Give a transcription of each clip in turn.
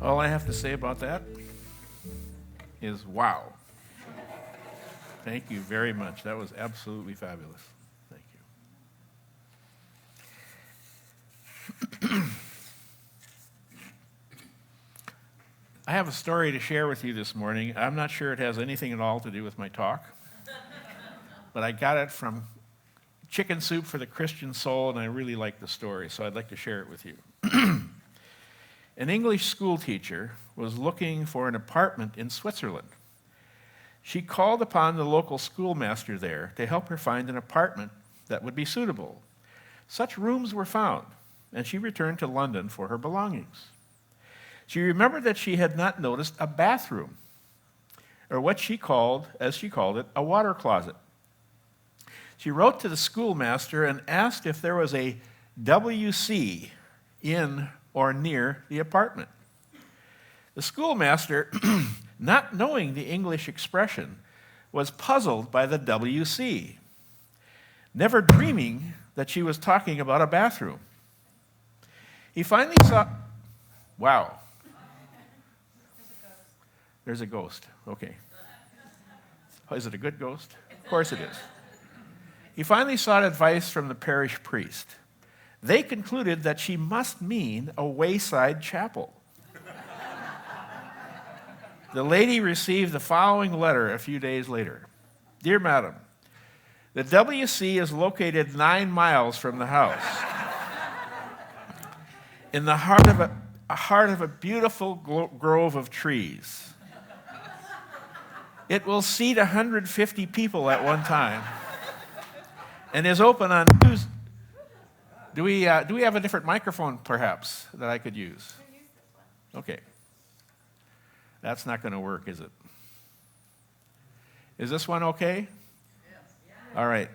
All I have to say about that is wow. Thank you very much. That was absolutely fabulous. Thank you. I have a story to share with you this morning. I'm not sure it has anything at all to do with my talk, but I got it from Chicken Soup for the Christian Soul, and I really like the story, so I'd like to share it with you. An English school teacher was looking for an apartment in Switzerland. She called upon the local schoolmaster there to help her find an apartment that would be suitable. Such rooms were found, and she returned to London for her belongings. She remembered that she had not noticed a bathroom, or what she called, as she called it, a water closet. She wrote to the schoolmaster and asked if there was a WC in or near the apartment. The schoolmaster, not knowing the English expression, was puzzled by the WC, never dreaming that she was talking about a bathroom. He finally saw, wow. There's a ghost. Okay. Oh, is it a good ghost? Of course it is. He finally sought advice from the parish priest. They concluded that she must mean a wayside chapel. The lady received the following letter a few days later. Dear Madam, the WC is located 9 miles from the house, in the heart of a beautiful grove of trees. It will seat 150 people at one time, and is open on Tuesday. Do we have a different microphone, perhaps, that I could use? Okay. That's not going to work, is it? Is this one okay? All right.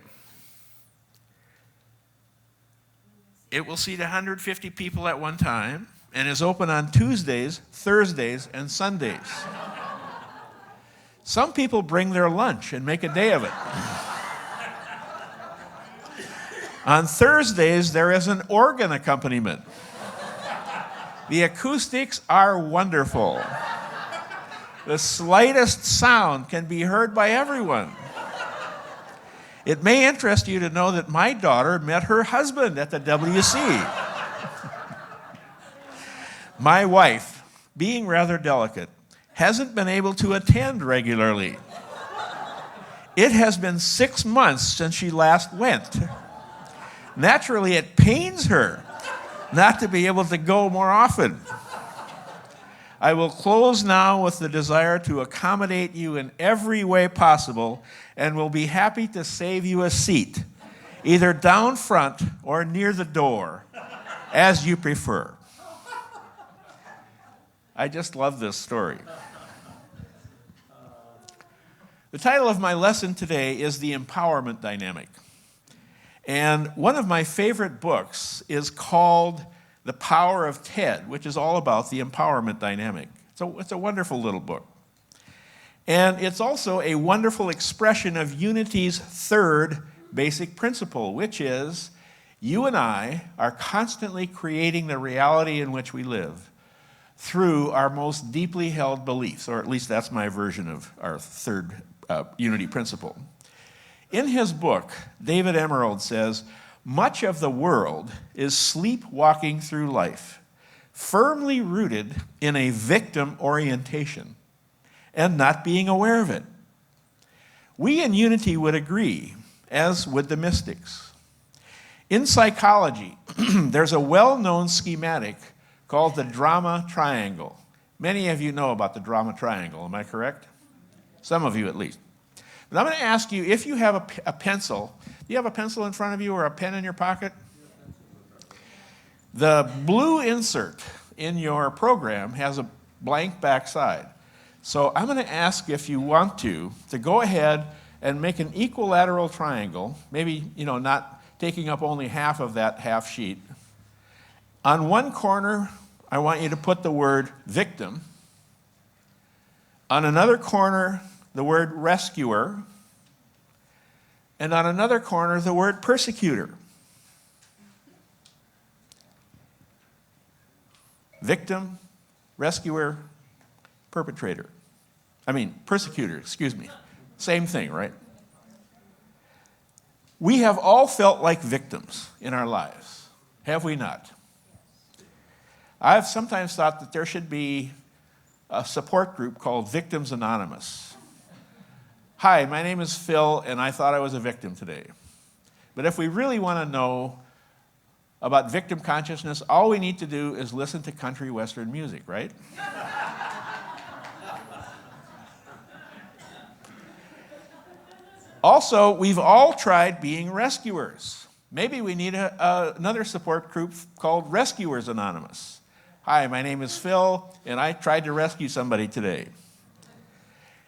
It will seat 150 people at one time and is open on Tuesdays, Thursdays, and Sundays. Some people bring their lunch and make a day of it. On Thursdays, there is an organ accompaniment. The acoustics are wonderful. The slightest sound can be heard by everyone. It may interest you to know that my daughter met her husband at the WC. My wife, being rather delicate, hasn't been able to attend regularly. It has been 6 months since she last went. Naturally, it pains her not to be able to go more often. I will close now with the desire to accommodate you in every way possible and will be happy to save you a seat, either down front or near the door, as you prefer. I just love this story. The title of my lesson today is The Empowerment Dynamic. And one of my favorite books is called The Power of Ted, which is all about the empowerment dynamic. It's a wonderful little book. And it's also a wonderful expression of Unity's third basic principle, which is you and I are constantly creating the reality in which we live through our most deeply held beliefs, or at least that's my version of our third unity principle. In his book, David Emerald says, much of the world is sleepwalking through life, firmly rooted in a victim orientation and not being aware of it. We in Unity would agree, as would the mystics. In psychology, there's a well-known schematic called the drama triangle. Many of you know about the drama triangle, am I correct? Some of you at least. But I'm going to ask you, if you have a pencil, do you have a pencil in front of you or a pen in your pocket? The blue insert in your program has a blank backside. So I'm going to ask, if you want to go ahead and make an equilateral triangle, maybe, not taking up only half of that half sheet. On one corner, I want you to put the word victim. On another corner, the word rescuer, and on another corner, the word persecutor. Victim, rescuer, persecutor, excuse me. Same thing, right? We have all felt like victims in our lives, have we not? I've sometimes thought that there should be a support group called Victims Anonymous. Hi, my name is Phil, and I thought I was a victim today. But if we really want to know about victim consciousness, all we need to do is listen to country western music, right? Also, we've all tried being rescuers. Maybe we need another support group called Rescuers Anonymous. Hi, my name is Phil, and I tried to rescue somebody today.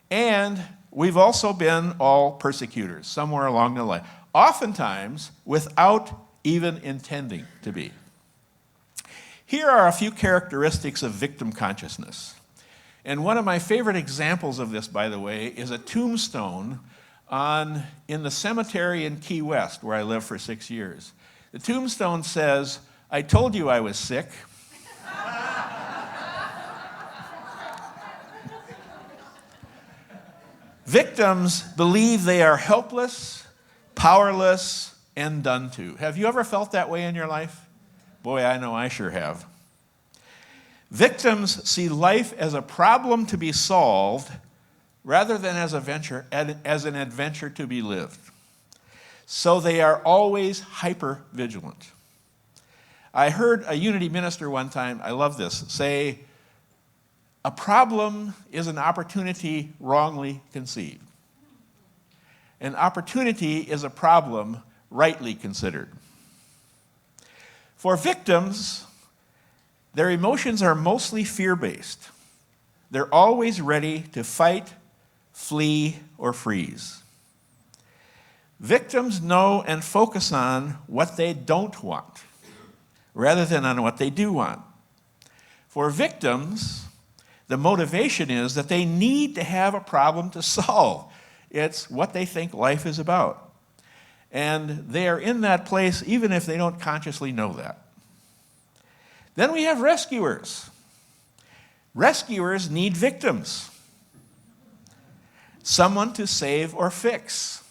And we've also been all persecutors somewhere along the line, oftentimes without even intending to be. Here are a few characteristics of victim consciousness. And one of my favorite examples of this, by the way, is a tombstone in the cemetery in Key West, where I lived for 6 years. The tombstone says, "I told you I was sick." Victims believe they are helpless, powerless, and done to. Have you ever felt that way in your life? Boy, I know I sure have. Victims see life as a problem to be solved rather than as an adventure to be lived. So they are always hyper-vigilant. I heard a Unity minister one time, I love this, say, "A problem is an opportunity wrongly conceived. An opportunity is a problem rightly considered." For victims, their emotions are mostly fear-based. They're always ready to fight, flee, or freeze. Victims know and focus on what they don't want, rather than on what they do want. For victims, the motivation is that they need to have a problem to solve. It's what they think life is about. And they are in that place even if they don't consciously know that. Then we have rescuers. Rescuers need victims. Someone to save or fix.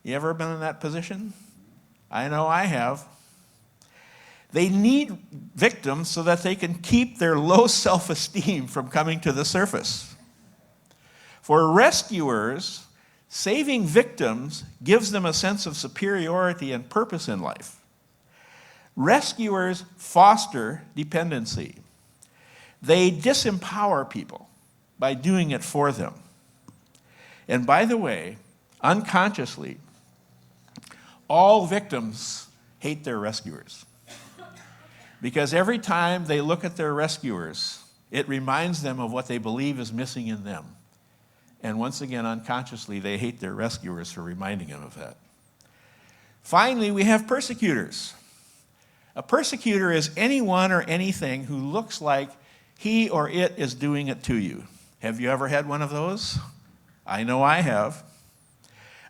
You ever been in that position? I know I have. They need victims so that they can keep their low self-esteem from coming to the surface. For rescuers, saving victims gives them a sense of superiority and purpose in life. Rescuers foster dependency. They disempower people by doing it for them. And by the way, unconsciously, all victims hate their rescuers. Because every time they look at their rescuers, it reminds them of what they believe is missing in them. And once again, unconsciously, they hate their rescuers for reminding them of that. Finally, we have persecutors. A persecutor is anyone or anything who looks like he or it is doing it to you. Have you ever had one of those? I know I have.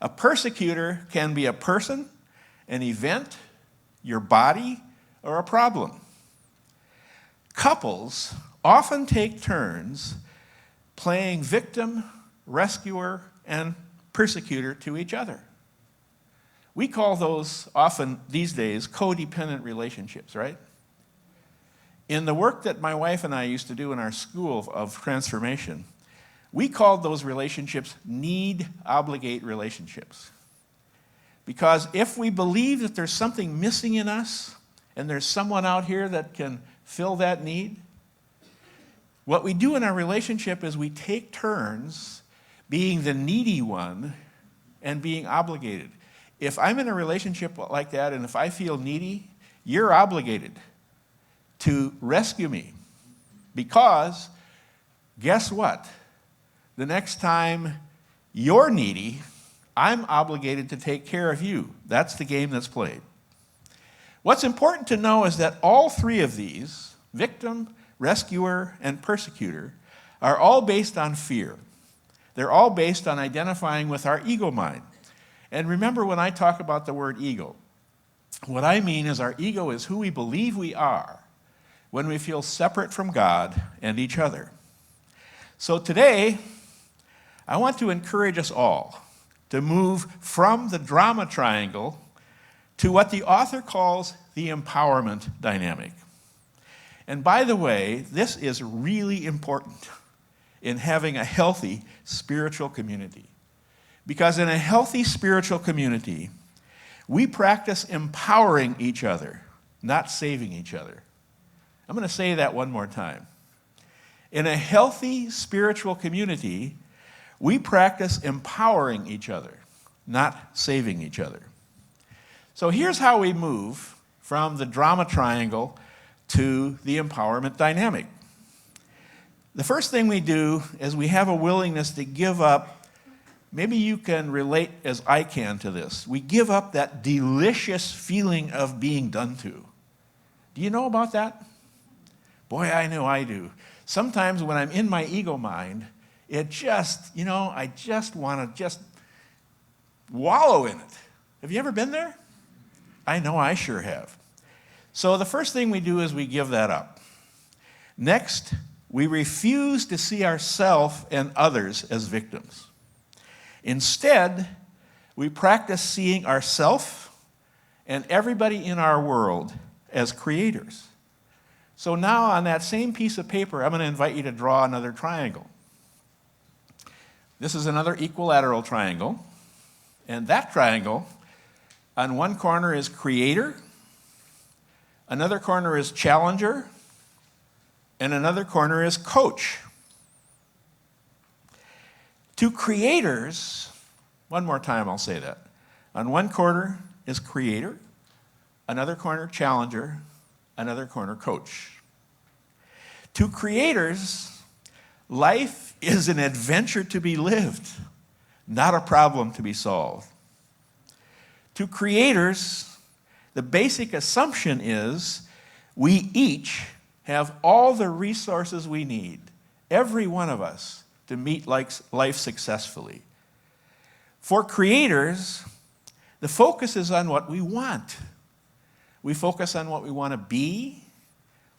A persecutor can be a person, an event, your body, or a problem. Couples often take turns playing victim, rescuer, and persecutor to each other. We call those often these days codependent relationships, right? In the work that my wife and I used to do in our school of transformation, we called those relationships need-obligate relationships. Because if we believe that there's something missing in us and there's someone out here that can fill that need, what we do in our relationship is we take turns being the needy one and being obligated. If I'm in a relationship like that and if I feel needy, you're obligated to rescue me. Because guess what? The next time you're needy, I'm obligated to take care of you. That's the game that's played. What's important to know is that all three of these, victim, rescuer, and persecutor, are all based on fear. They're all based on identifying with our ego mind. And remember when I talk about the word ego, what I mean is our ego is who we believe we are when we feel separate from God and each other. So today, I want to encourage us all to move from the drama triangle to what the author calls the empowerment dynamic. And by the way, this is really important in having a healthy spiritual community. Because in a healthy spiritual community, we practice empowering each other, not saving each other. I'm going to say that one more time. In a healthy spiritual community, we practice empowering each other, not saving each other. So here's how we move from the drama triangle to the empowerment dynamic. The first thing we do is we have a willingness to give up. Maybe you can relate as I can to this. We give up that delicious feeling of being done to. Do you know about that? Boy, I know I do. Sometimes when I'm in my ego mind, it just, I just want to just wallow in it. Have you ever been there? I know I sure have. So the first thing we do is we give that up. Next, we refuse to see ourselves and others as victims. Instead, we practice seeing ourselves and everybody in our world as creators. So now on that same piece of paper, I'm going to invite you to draw another triangle. This is another equilateral triangle. And that triangle, on one corner is creator, another corner is challenger, and another corner is coach. To creators, one more time I'll say that. On one corner is creator, another corner challenger, another corner coach. To creators, life is an adventure to be lived, not a problem to be solved. To creators, the basic assumption is we each have all the resources we need, every one of us, to meet life successfully. For creators, the focus is on what we want. We focus on what we want to be.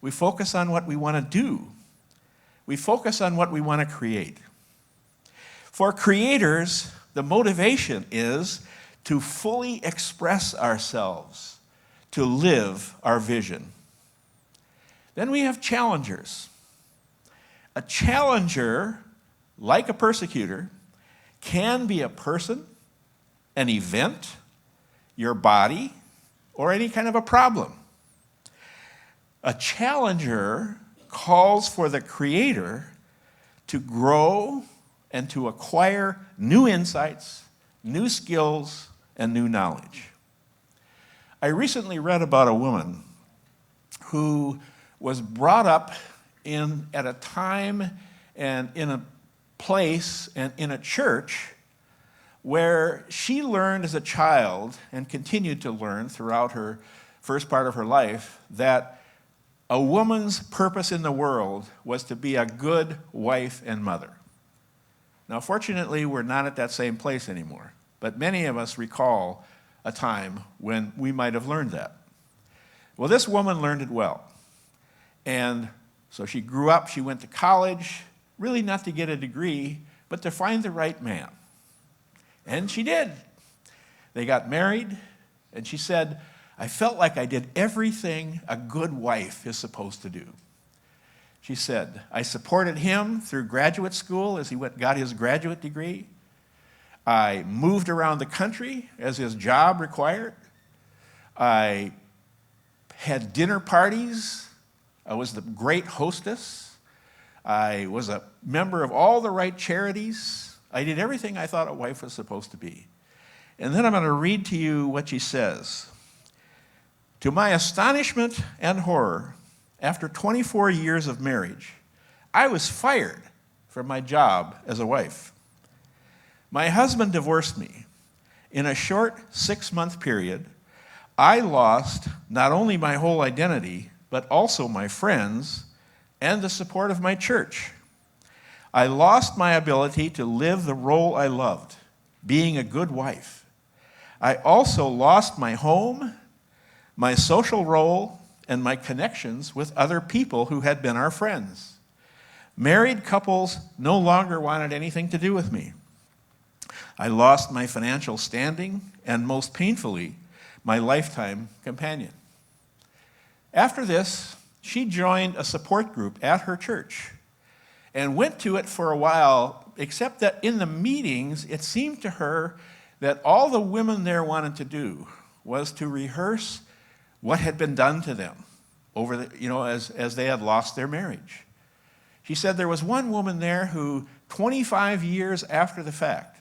We focus on what we want to do. We focus on what we want to create. For creators, the motivation is to fully express ourselves, to live our vision. Then we have challengers. A challenger, like a persecutor, can be a person, an event, your body, or any kind of a problem. A challenger calls for the creator to grow and to acquire new insights, new skills, and new knowledge. I recently read about a woman who was brought up at a time and in a place and in a church where she learned as a child and continued to learn throughout her first part of her life that a woman's purpose in the world was to be a good wife and mother. Now, fortunately, we're not at that same place anymore, but many of us recall a time when we might have learned that. Well, this woman learned it well. And so she grew up, she went to college, really not to get a degree, but to find the right man. And she did. They got married, and she said, I felt like I did everything a good wife is supposed to do. She said, I supported him through graduate school as he got his graduate degree. I moved around the country as his job required. I had dinner parties. I was the great hostess. I was a member of all the right charities. I did everything I thought a wife was supposed to be. And then I'm going to read to you what she says. To my astonishment and horror, after 24 years of marriage, I was fired from my job as a wife. My husband divorced me. In a short 6-month period, I lost not only my whole identity, but also my friends and the support of my church. I lost my ability to live the role I loved, being a good wife. I also lost my home, my social role, and my connections with other people who had been our friends. Married couples no longer wanted anything to do with me. I lost my financial standing and, most painfully, my lifetime companion. After this, she joined a support group at her church and went to it for a while, except that in the meetings, it seemed to her that all the women there wanted to do was to rehearse what had been done to them as they had lost their marriage. She said there was one woman there who, 25 years after the fact,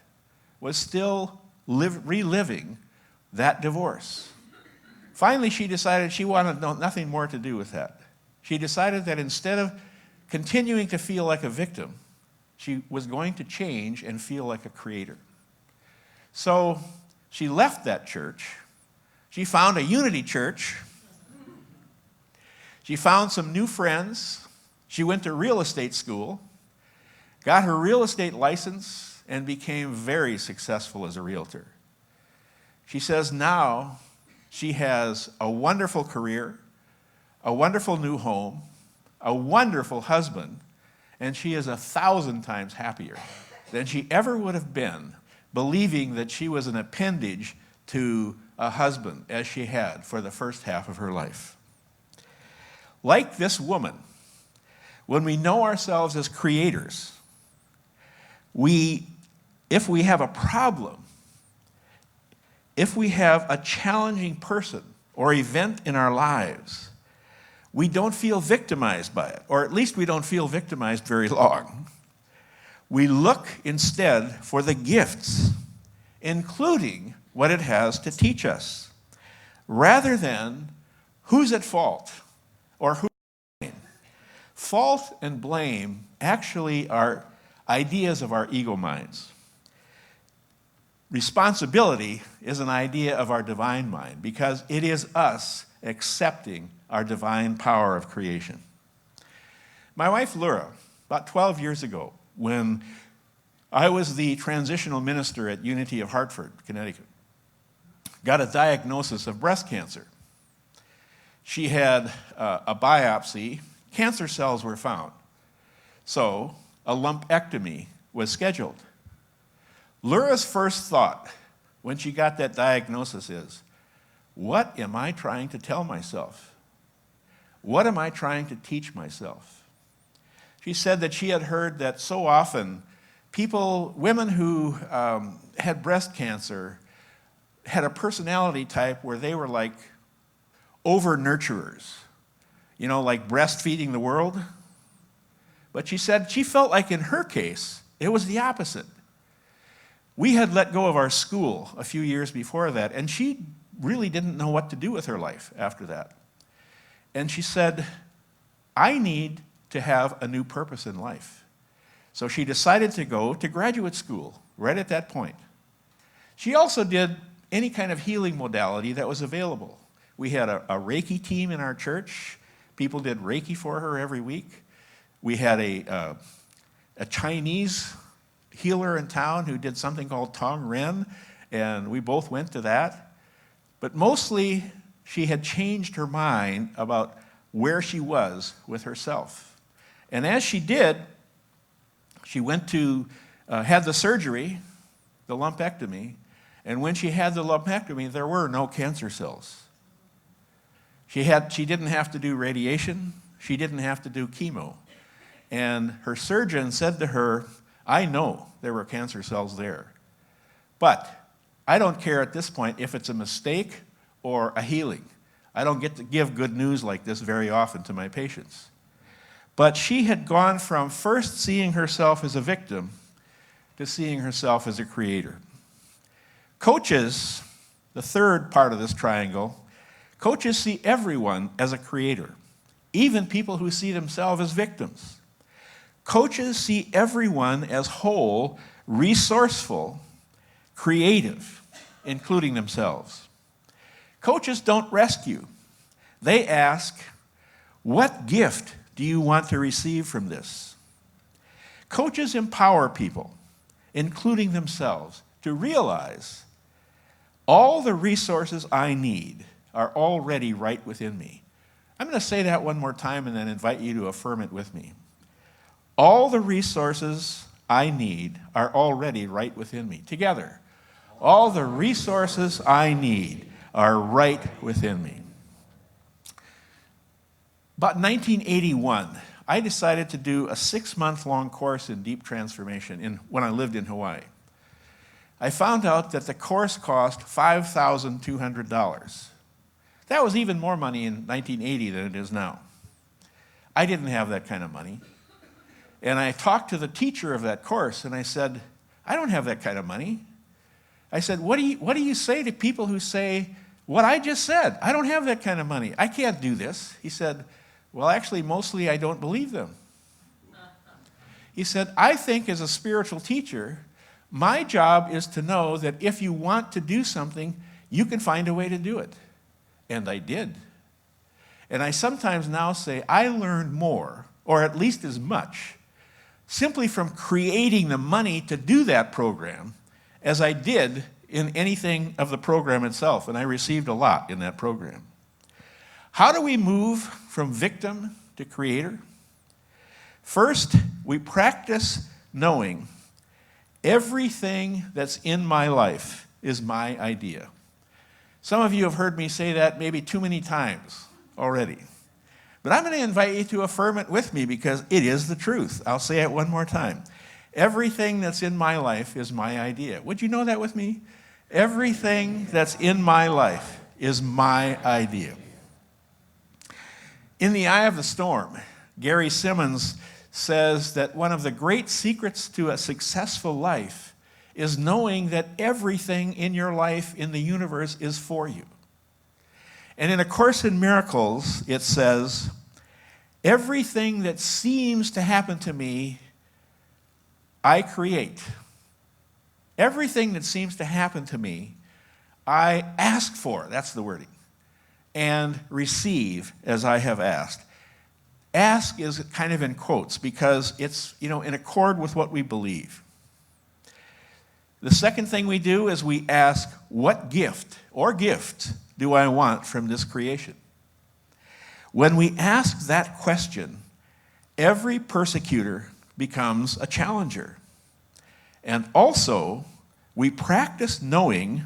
was still reliving that divorce. Finally, she decided she wanted nothing more to do with that. She decided that instead of continuing to feel like a victim, she was going to change and feel like a creator. So she left that church. She found a unity church. She found some new friends. She went to real estate school, got her real estate license, and became very successful as a realtor. She says now she has a wonderful career, a wonderful new home, a wonderful husband, and she is 1,000 times happier than she ever would have been believing that she was an appendage to a husband as she had for the first half of her life. Like this woman, when we know ourselves as creators, if we have a problem, if we have a challenging person or event in our lives, we don't feel victimized by it, or at least we don't feel victimized very long. We look instead for the gifts, including what it has to teach us, rather than who's at fault or who's to blame. Fault and blame actually are ideas of our ego minds. Responsibility is an idea of our divine mind because it is us accepting our divine power of creation. My wife, Laura, about 12 years ago, when I was the transitional minister at Unity of Hartford, Connecticut, got a diagnosis of breast cancer. She had a biopsy. Cancer cells were found. So a lumpectomy was scheduled. Laura's first thought when she got that diagnosis is, what am I trying to tell myself? What am I trying to teach myself? She said that she had heard that so often women who had breast cancer had a personality type where they were like over-nurturers, like breastfeeding the world. But she said she felt like in her case, it was the opposite. We had let go of our school a few years before that, and she really didn't know what to do with her life after that. And she said, I need to have a new purpose in life. So she decided to go to graduate school right at that point. She also did any kind of healing modality that was available. We had a Reiki team in our church. People did Reiki for her every week. We had a Chinese healer in town who did something called Tong Ren, and we both went to that. But mostly, she had changed her mind about where she was with herself. And as she did, she went to had the surgery, the lumpectomy, and when she had the lumpectomy, there were no cancer cells. She didn't have to do radiation. She didn't have to do chemo. And her surgeon said to her, I know there were cancer cells there, but I don't care at this point if it's a mistake or a healing. I don't get to give good news like this very often to my patients. But she had gone from first seeing herself as a victim to seeing herself as a creator. Coaches, the third part of this triangle, coaches see everyone as a creator, even people who see themselves as victims. Coaches see everyone as whole, resourceful, creative, including themselves. Coaches don't rescue. They ask, what gift do you want to receive from this? Coaches empower people, including themselves, to realize all the resources I need are already right within me. I'm going to say that one more time and then invite you to affirm it with me. All the resources I need are already right within me. Together. All the resources I need are right within me. About 1981, I decided to do a 6-month-long course in deep transformation when I lived in Hawaii. I found out that the course cost $5,200. That was even more money in 1980 than it is now. I didn't have that kind of money. And I talked to the teacher of that course, and I said, I don't have that kind of money. I said, what do you say to people who say what I just said? I don't have that kind of money. I can't do this. He said, well, actually, mostly I don't believe them. He said, I think as a spiritual teacher, my job is to know that if you want to do something, you can find a way to do it. And I did. And I sometimes now say, I learned more, or at least as much, simply from creating the money to do that program as I did in anything of the program itself. And I received a lot in that program. How do we move from victim to creator? First, we practice knowing everything that's in my life is my idea. Some of you have heard me say that maybe too many times already. But I'm going to invite you to affirm it with me because it is the truth. I'll say it one more time. Everything that's in my life is my idea. Would you know that with me? Everything that's in my life is my idea. In the eye of the storm, Gary Simmons says that one of the great secrets to a successful life is knowing that everything in your life in the universe is for you. And in A Course in Miracles, it says, everything that seems to happen to me, I create. Everything that seems to happen to me, I ask for, that's the wording, and receive as I have asked. Ask is kind of in quotes because it's, in accord with what we believe. The second thing we do is we ask, what gift or gifts do I want from this creation? When we ask that question, every persecutor becomes a challenger. And also, we practice knowing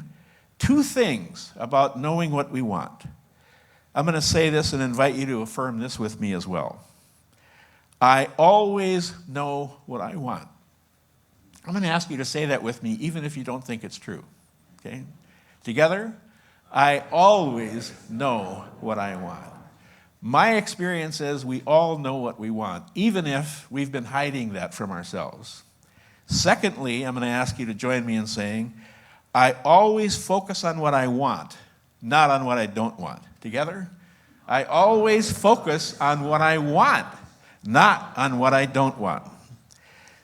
two things about knowing what we want. I'm going to say this and invite you to affirm this with me as well. I always know what I want. I'm going to ask you to say that with me, even if you don't think it's true. Okay? Together, I always know what I want. My experience is we all know what we want, even if we've been hiding that from ourselves. Secondly, I'm going to ask you to join me in saying, I always focus on what I want, not on what I don't want. Together? I always focus on what I want, not on what I don't want.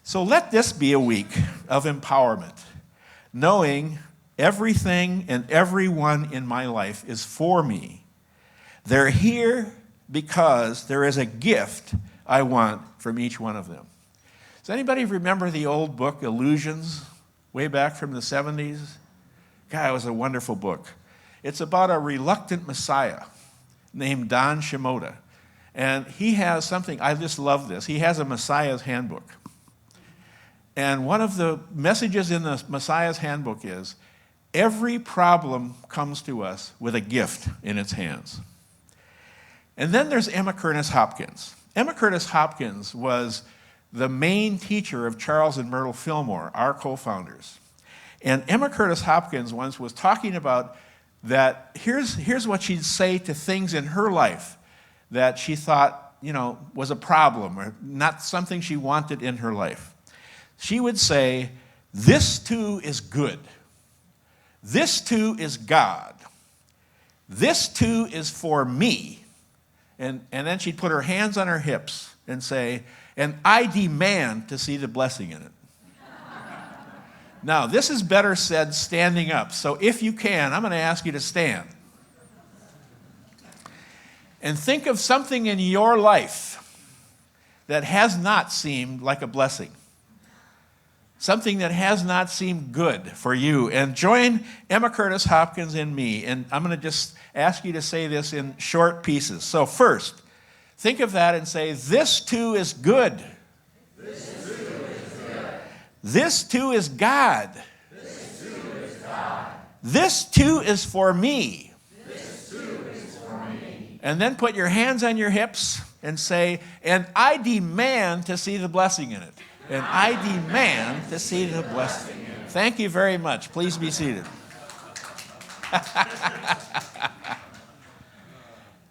So let this be a week of empowerment, knowing everything and everyone in my life is for me. They're here because there is a gift I want from each one of them. Does anybody remember the old book, Illusions, way back from the 70s? God, it was a wonderful book. It's about a reluctant Messiah named Don Shimoda. And he has something, I just love this. He has a Messiah's handbook. And one of the messages in the Messiah's handbook is, every problem comes to us with a gift in its hands. And then there's Emma Curtis Hopkins. Emma Curtis Hopkins was the main teacher of Charles and Myrtle Fillmore, our co-founders. And Emma Curtis Hopkins once was talking about that here's what she'd say to things in her life that she thought, was a problem or not something she wanted in her life. She would say, this too is good. This too is God. This too is for me. And then she'd put her hands on her hips and say, and I demand to see the blessing in it. Now, this is better said standing up. So if you can, I'm going to ask you to stand. And think of something in your life that has not seemed like a blessing. something that has not seemed good for you. And join Emma Curtis Hopkins and me. And I'm going to just ask you to say this in short pieces. So first, think of that and say, this too is good. This too is good. This too is God. This too is God. This too is for me. This too is for me. And then put your hands on your hips and say, and I demand to see the blessing in it. And I demand to see the blessing. Thank you very much. Please be seated.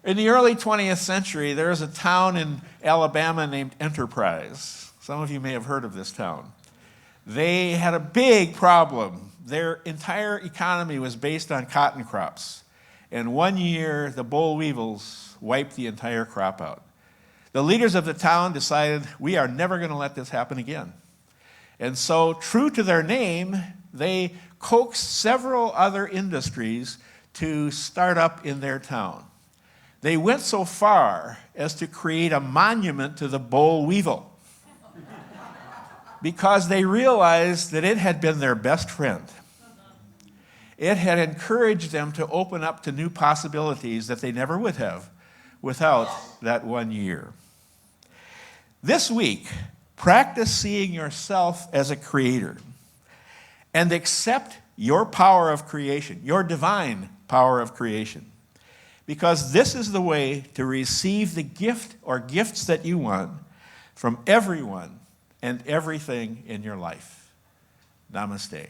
In the early 20th century, there was a town in Alabama named Enterprise. Some of you may have heard of this town. They had a big problem. Their entire economy was based on cotton crops. And one year, the boll weevils wiped the entire crop out. The leaders of the town decided, we are never going to let this happen again. And so, true to their name, they coaxed several other industries to start up in their town. They went so far as to create a monument to the boll weevil because they realized that it had been their best friend. It had encouraged them to open up to new possibilities that they never would have without that 1 year. This week, practice seeing yourself as a creator and accept your power of creation, your divine power of creation, because this is the way to receive the gift or gifts that you want from everyone and everything in your life. Namaste.